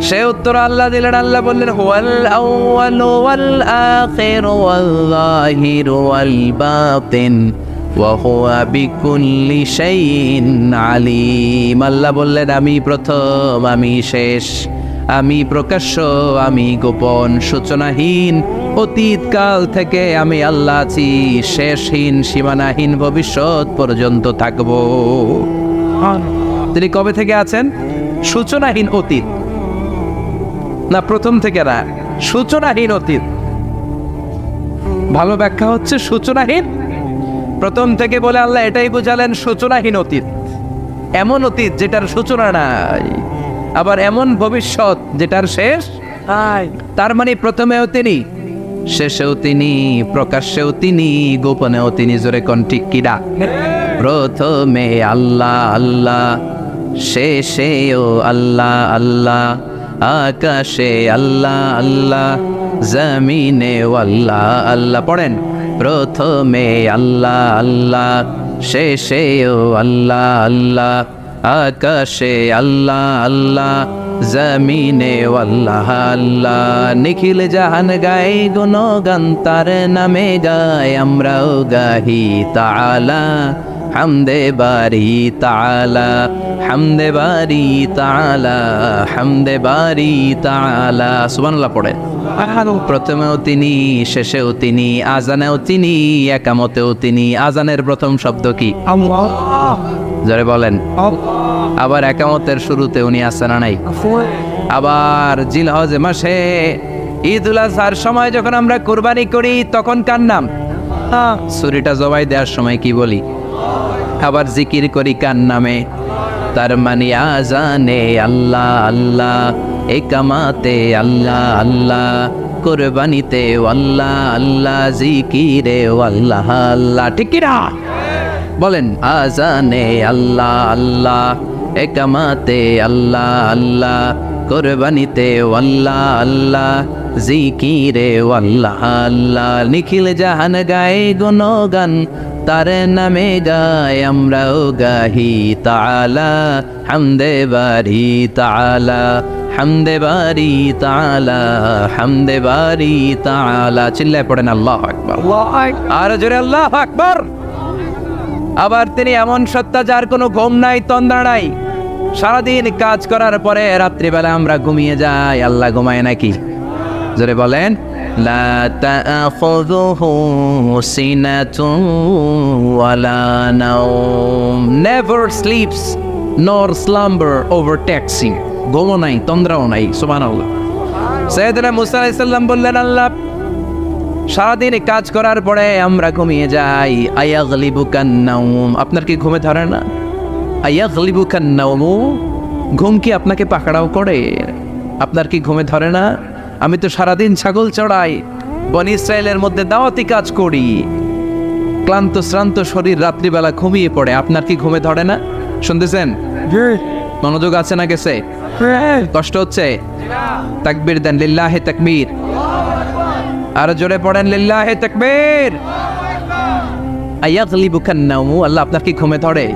সে উত্তর আল্লাহ দিলেন। আল্লাহ বললেন হুয়াল আউয়ালু ওয়াল আখিরু ওয়াল যাহিরু ওয়াল বাতিন ওয়া হুয়া বিকুল্লি শাইইন আলিম। আল্লাহ বললেন আমি প্রথম, আমি শেষ, আমি প্রকাশ্য, আমি গোপন, সূচনাহীন, অতীতকাল থেকে আমি আল্লাহ আছি, শেষহীন, সীমানাহীন, ভবিষ্যৎ পর্যন্ত থাকবো। তিনি কবে থেকে আছেন? সূচনাহীন অতীত না, প্রথম থেকে না, সূচনাহীন অতীত। ভালো ব্যাখ্যা হচ্ছে সূচনাহীন। প্রথম থেকে বলে আল্লাহ এটাই বোঝালেন সূচনাহীন অতীত, এমন অতীত যেটার সূচনা নাই, আবার এমন ভবিষ্যৎ যেটার শেষ নাই। তার মানে প্রথমেও তিনি, শেষেও তিনি, প্রকাশ্যেও তিনি, গোপনেও তিনি। জোরে কোন ঠিক কিনা? প্রথমে আল্লাহ আল্লাহ, শেষেও আল্লাহ আল্লাহ, আকাশে আল্লাহ আল্লাহ, জমিনে আল্লাহ আল্লাহ। পড়েন প্রথমে আল্লাহ আল্লাহ, শেষেও আল্লাহ আল্লাহ, আকাশে আল্লাহ আল্লাহ, জমিনে আল্লাহ আল্লাহ। নিখিল জাহান গায় গুণগান, তার নামে গায় আমরাও গাহি তাআলা, হামদে বারি তাআলা, হামদে বারি তাআলা, হামদে বারি তাআলা। সুবহানাল্লাহ পড়ে। প্রথমেও তিনি, শেষেও তিনি, আজানেও তিনি, একামতেও তিনি। আজানের প্রথম শব্দ কি? আল্লাহ। জোরে বলেন। আবার একামতের শুরুতে উনি আছেন না নাই? আবার জিলহজ মাসে ঈদুল আজহার সময় যখন আমরা কুরবানি করি তখন কার নাম? ছুরিটা জবাই দেওয়ার সময় কি বলি? আবার জিকির করি কার নামে? তার মানে আজানে আল্লাহ আল্লাহ, একামাতে আল্লাহ আল্লাহ, কুরবানিতে আল্লাহ আল্লাহ, জিকিরে আল্লাহ আল্লাহ। ঠিক কি না? বলেন আজানে আল্লাহ আল্লাহ, একামাতে আল্লাহ আল্লাহ, কুরবানিতে আল্লাহ আল্লাহ, জিকিরে আল্লাহ আল্লাহ। নিখিল জাহান গায়ে গুণগান, তার নামে গায় আমরাও গাহি তাআলা হামদে বারি তাআলা হামদে বারি তাআলা হামদে বারি তাআলা। চিল্লায় পড়েন আল্লাহু আকবার, আর জোরে আল্লাহু আকবার। আবার তিনি এমন সত্তা যার কোনো ঘুম নাই, তন্দ্রা নাই। সারাদিন কাজ করার পরে রাত্রিবেলা আমরা ঘুমিয়ে যাই, আল্লাহ ঘুমায় নাকি? জোরে বলেন। লা তাআখুযুহু সিনাতুন ওয়ালা নাওম, নেভার স্লিপস নর স্লাম্বার ওভারটেকস হিম। ঘুমও নাই, তন্দ্রাও নাই। সুবহানাল্লাহ। সাইয়েদনা মুসা আলাইহিস সালাম বললেন, আল্লাহ সারাদিন কাজ করার পরে আমরা ঘুমিয়ে যাই, আয়াগলিবুকান নাওম, আপনার কি ঘুমে ধরে না? আয়াগলিবুকান নাওম, ঘুম কি আপনাকে পাকড়াও করে? আপনার কি ঘুমে ধরে না? আমি তো সারাদিন ছাগল চড়াই, বনি ইসরায়েলের মধ্যে দাওয়াতি কাজ করি, ক্লান্ত শ্রান্ত শরীর রাত্রিবেলা ঘুমিয়ে পড়ে, আপনার কি ঘুমে ধরে না? শুনতেছেন? মনোযোগ আছে না গেছে? কষ্ট হচ্ছে? তাকবীর দেন, লিল্লাহি তাকবীর। আর জোরে পড়েন, লিল্লাহি তাকবীর। আয়াগলিবুকান নাওম, আল্লাহ আপনার কি ঘুমে ধরে?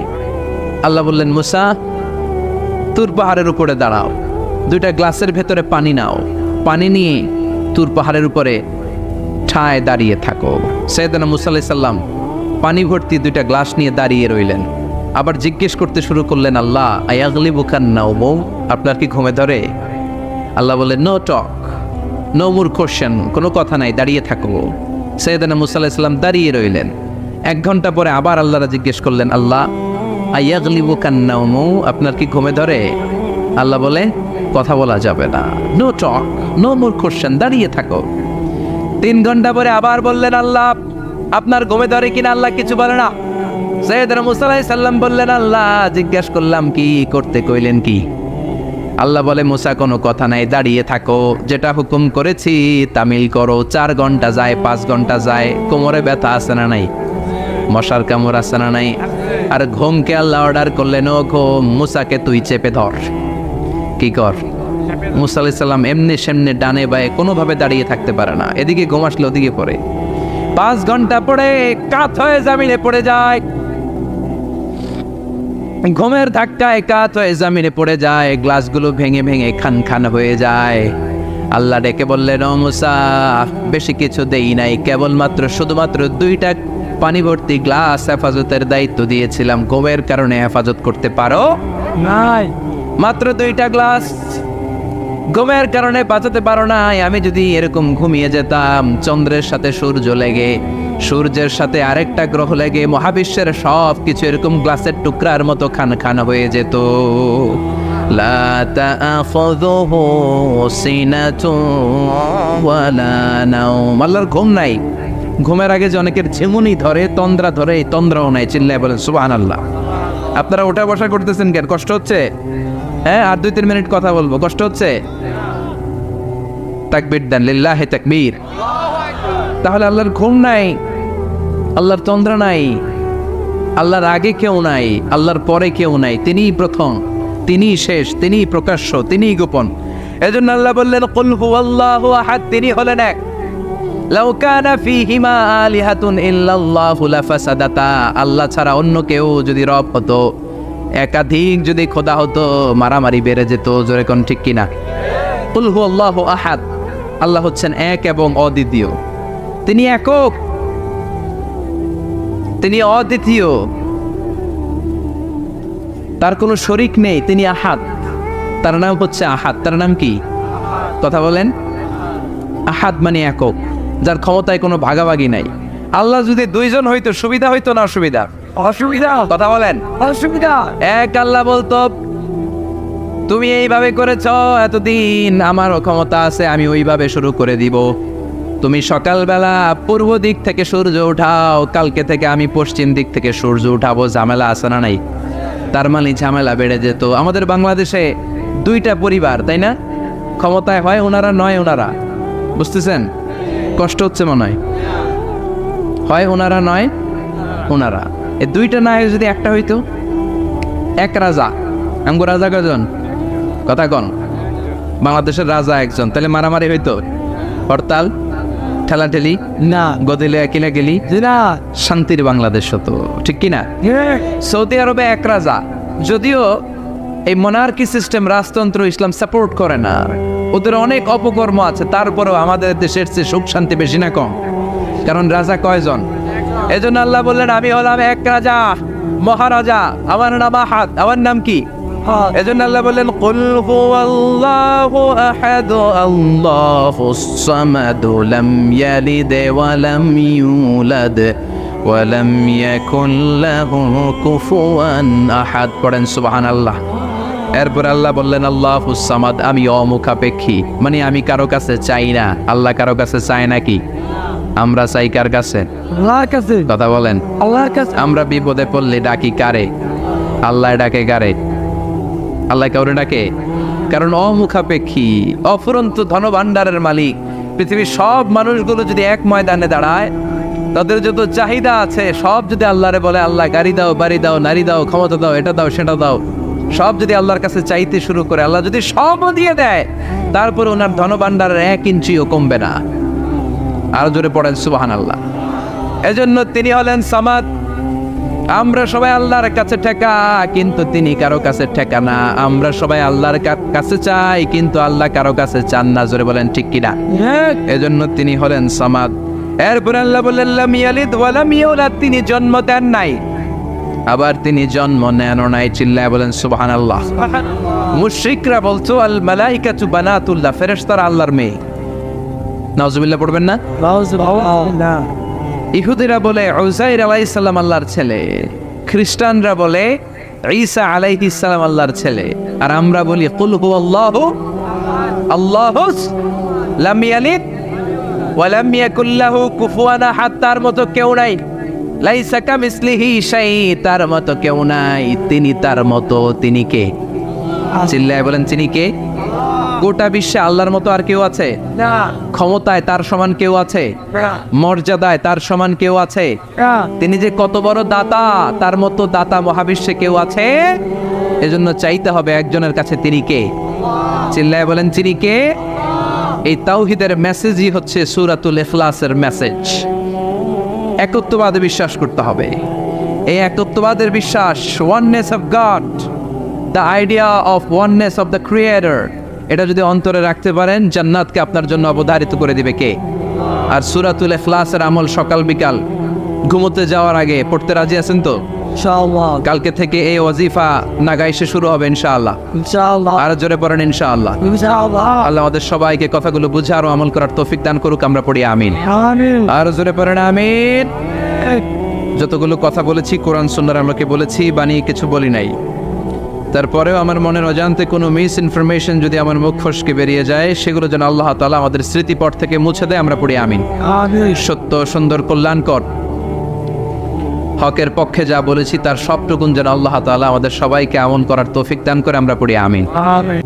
আল্লাহ বললেন, মুসা তুর পাহাড়ের উপরে দাঁড়াও, দুইটা গ্লাসের ভেতরে পানি নাও, পানি নিয়ে তুর পাহাড়ের উপরে ঠায় দাঁড়িয়ে থাকো। সাইয়েদনা মুসা আলাইহিস সালাম পানি ভর্তি দুইটা গ্লাস নিয়ে দাঁড়িয়ে রইলেন। আবার জিজ্ঞেস করতে শুরু করলেন, আল্লাহ আয়াগলিবুকান নাওম, আপনার কি ঘুমে ধরে? আল্লাহ বললেন, no talk, no more question, কোনো কথা নাই, দাঁড়িয়ে থাকো। সাইয়েদনা মুসা আলাইহিস সালাম দাঁড়িয়ে রইলেন। 1 ঘন্টা পরে আবার আল্লাহরা জিজ্ঞেস করলেন, আল্লাহ আয়াগলিবুকান নাওম, আপনার কি ঘুমে ধরে? আল্লাহ বলে, কথা বলা যাবে না, no talk, no more question, দাঁড়িয়ে থাকো। 3 ঘন্টা পরে আবার বললেন, আল্লাহ আপনার ঘুমে ধরে কিনা? আল্লাহ কিছু বলে না। সাইয়েদনা মুসা আলাইহিস সালাম বললেন, আল্লাহ জিজ্ঞেস করলাম কি, করতে কইলেন কি? আল্লাহ বলে, মুসা কোনো কথা নাই, দাঁড়িয়ে থাকো, যেটা হুকুম করেছি তামিল করো। 4 ঘন্টা যায়, 5 ঘন্টা যায়, কোমরে ব্যথা আছে না নাই? মশার কামড় আছে না নাই? আর ঘুমকে আল্লাহ অর্ডার করলেন, ও ঘুম, মুসাকে তুই চেপে ধর। কি কর? মুসা আলাইহিস সালাম এমনি সেমনি ডানে বায়ে কোনোভাবে দাঁড়িয়ে থাকতে পারে না, এদিকে ঘুম আসলে ওদিকে পড়ে। 5 ঘন্টা পরে কাত হয়ে জমিনে পড়ে যায়, ঘুমের ধাক্কায় কাত হয়ে জমিনে পড়ে যায়, গ্লাসগুলো ভেঙে ভেঙে খান খান হয়ে যায়। আল্লাহ ডেকে বললেন, ও মুসা, বেশি কিছু দেই নাই, কেবলমাত্র শুধুমাত্র 2টা পানি ভর্তি গ্লাস হেফাজতের দায়িত্ব দিয়েছিলাম, ঘুমের কারণে হেফাজত করতে পারো নাই। মাত্র 2টা গ্লাস, ঘুমের কারণে বাঁচাতে পারো নাই। আমি যদি এরকম ঘুমিয়ে যেতাম, চন্দ্রের সাথে সূর্য লেগে, সূর্যের সাথে আরেকটা গ্রহ লেগে মহাবিশ্বের সব কিছু এরকম গ্লাসের টুকরার মতো খান খান হয়ে যেত। লা তাআখুযুহু সিনাতুন ওয়ালা নাওম, আল্লাহর ঘুম নাই। ঘুমের আগে যে অনেকের ঝিমুনি ধরে, তন্দ্রা ধরে, এই তন্দ্রাও নাই। চিল্লায় বলেন সুবহানাল্লাহ। আপনারা ওঠা বসা করতেছেন কেন? কষ্ট হচ্ছে? হ্যাঁ, আর 2-3 মিনিট কথা বলবো, কষ্ট হচ্ছে? তাকবীর দেন, লিল্লাহি তাকবীর। তাহলে আল্লাহর ঘুম নাই, আল্লাহর তন্দ্রা নাই, আল্লাহর আগে কেউ নাই, আল্লাহর পরে কেউ নাই। তিনিই প্রথম, তিনিই শেষ, তিনিই প্রকাশ্য, তিনিই গোপন। এজন্য আল্লাহ বললেন, কুল হুয়াল্লাহু আহাদ, তিনি হলেন এক। লাউ কানা ফীহিমা আলিহাতুন ইল্লাল্লাহু লাফাসাদাতা, আল্লাহ ছাড়া অন্য কেউ যদি রব হতো, একাধিক যদি খোদা হতো, মারামারি বেড়ে যেত। জোরে কোন ঠিক কিনা? কুল হুয়াল্লাহু আহাদ, আল্লাহ হচ্ছেন এক এবং অদ্বিতীয়। তিনি একক, তিনি অদ্বিতীয়, তার কোনো শরীক নেই। তিনি আহাদ, তার নাম হচ্ছে আহাদ। তার নাম কি? কথা বলেন। আহাদ মানে একক, যার ক্ষমতায় কোনো ভাগাভাগি নাই। আল্লাহ যদি 2 জন হইতো, সুবিধা হইতো না অসুবিধা? অসুবিধা। কথা বলেন। অসুবিধা। এক আল্লাহ বলতো, তুমি এইভাবে করেছ এতদিন, আমারও ক্ষমতা আছে, আমি ওইভাবে শুরু করে দিব। তুমি সকালবেলা পূর্ব দিক থেকে সূর্য উঠাও, কালকে থেকে আমি পশ্চিম দিক থেকে সূর্য উঠাবো। ঝামেলা আছে না নাই? তার মানে ঝামেলা বেড়ে যেত। আমাদের বাংলাদেশে 2টা পরিবার, তাই না? ক্ষমতায় হয় ওনারা, নয় ওনারা। বুঝতেছেন? কষ্ট হচ্ছে মনে হয়। হয় ওনারা, নয় ওনারা। এই 2টা না হয়ে যদি একটা হইতো, এক রাজা। আমগো রাজা কজন? কথা কন। বাংলাদেশের রাজা একজন, তাহলে মারামারি হইতো, হরতাল ঠেলাঠেলি না গদিলে একিলা গেলি না শান্তির বাংলাদেশ হতো, ঠিক কিনা? সৌদি আরবে এক রাজা, যদিও এই মনার্কি সিস্টেম রাজতন্ত্র ইসলাম সাপোর্ট করে না, ওদের অনেক অপকর্ম আছে, তারপরেও আমাদের দেশের চেয়ে সুখ শান্তি বেশি না কম? কারণ রাজা কয়জন? এজন্য আল্লাহ বললেন আমি হলাম এক রাজা, মহারাজা, আমার নাম আহাদ। আমার নাম কি? এজন্য আল্লাহ বললেন কুল হুয়াল্লাহু আহাদ আল্লাহুস সামাদ লাম ইয়ালিদ ওয়া লাম ইউলাদ ওয়া লাম ইয়াকুল লাহু কুফুয়ান আহাদ। পড়েন সুবহানাল্লাহ। এরপর আল্লাহ বললেন আল্লাহুস সামাদ, আমি অমুখাপেক্ষী, মানে আমি কারো কাছে চাই না। আল্লাহ কারো কাছে চায় নাকি? আমরা চাই কার কাছে? আল্লাহর কাছে। কথা বলেন। আল্লাহর কাছে। আমরা বিপদে পড়লে ডাকি কারে? আল্লাহ ডাকে কারে? আল্লাহ কাউরে ডাকে? কারণ অমুখাপেক্ষী, অফুরন্ত ধনভাণ্ডারের মালিক। পৃথিবীর সব মানুষগুলো যদি এক ময়দানে দাঁড়ায়, তাদের যত চাহিদা আছে সব যদি আল্লাহরে বলে আল্লাহ গাড়ি দাও, বাড়ি দাও, নারী দাও, ক্ষমতা দাও, এটা দাও, সেটা দাও, সব যদি আল্লাহর কাছে চাইতে শুরু করে, আল্লাহ যদি সবও দিয়ে দেয়, তারপরে ওনার ধনভাণ্ডারের 1 ইঞ্চিও কমবে না। আরো জোরে পড়েন সুবহানাল্লাহ। এজন্য তিনি হলেন সামাদ। আমরা সবাই আল্লাহর কাছে ঠেকা, কিন্তু তিনি কারো কাছে ঠেকা না। আমরা সবাই আল্লাহর কাছে চাই, কিন্তু আল্লাহ কারো কাছে চান না। জোরে বলেন ঠিক কিনা? এজন্য তিনি হলেন সামাদ। এরপর আল্লাহ বললেন লাম ইয়ালিদ ওয়া লাম ইউলাদ, তিনি জন্ম দেন নাই, আবার তিনি জন্ম নেনও নাই। চিল্লায় বলেন সুবহানাল্লাহ। মুশরিকরা বলতো আল মালাইকাতু বানাতুল্লাহ, ফেরেশতারা আল্লাহর মেয়ে। নাউজুবিল্লাহ পড়বেন না? না ইহুদিরা বলে উযাইর আলাইহিস সালাম আল্লাহর ছেলে, খ্রিস্টানরা বলে ঈসা আলাইহিস সালাম আল্লাহর ছেলে, আর আমরা বলি কুল হুয়াল্লাহু আল্লাহুস লাম ইয়ালিদ ওয়া লাম ইয়াকুল লাহু কুফুয়ান আহাদ। তার মতো কেউ নাই। লাইসা কামিসলিহি শাই, তার মতো কেউ নাই। তিনি তার মতো। তিনি কে? চিল্লায় বলেন তিনি কে? গোটা বিশ্বে আল্লাহর মতো আর কেউ আছে? না ক্ষমতায় তার সমান কেউ আছে? মর্যাদায় তার সমান কেউ আছে? তিনি যে কত বড় দাতা, তার মতো দাতা মহাবিশ্বে কেউ আছে? এজন্য চাইতে হবে একজনের কাছে। তিনি কে? চিল্লায় বলেন তিনি কে? এই তাওহীদের মেসেজই হচ্ছে সূরাতুল ইখলাসের মেসেজ। একত্ববাদে বিশ্বাস করতে হবে। এই একত্ববাদের বিশ্বাস, oneness of god, the idea of oneness of the creator, এটা যদি অন্তরে রাখতে পারেন, জান্নাতকে আপনার জন্য অবধারিত করে দিবে কে? আর সূরাতুল ইখলাসের আমল সকাল বিকাল ঘুমোতে যাওয়ার আগে পড়তে রাজি আছেন তো? ইনশাআল্লাহ। কালকে থেকে এই ওয়াজিফা নাগাইশে শুরু হবে ইনশাআল্লাহ। ইনশাআল্লাহ। আর জোরে পড়েন ইনশাআল্লাহ। ইনশাআল্লাহ। আল্লাহ আমাদের সবাইকে কথাগুলো বুঝে আরো আমল করার তৌফিক দান করুক। আমরা পড়ি আমিন। আমিন। আর জোরে পড়েন আমিন। যতগুলো কথা বলেছি কোরআন সুন্নাহর আমাকে বলেছি, বানিয়ে কিছু বলি নাই। তারপরেও আমার মনের অজান্তে কোনো মিস ইনফরমেশন যদি আমার মুখ ফসকে বেরিয়ে যায়, সেগুলো যেন আল্লাহ তাআলা আমাদের স্মৃতিপট থেকে মুছে দেয়। আমরা পড়ি আমিন। আমিন। সত্য, সুন্দর, কল্যাণকর, হকের পক্ষে যা বলেছি তার সবটুকুন যেন আল্লাহ তাআলা আমাদের সবাইকে আমল করার তৌফিক দান করে। আমরা পড়ি আমিন। আমিন।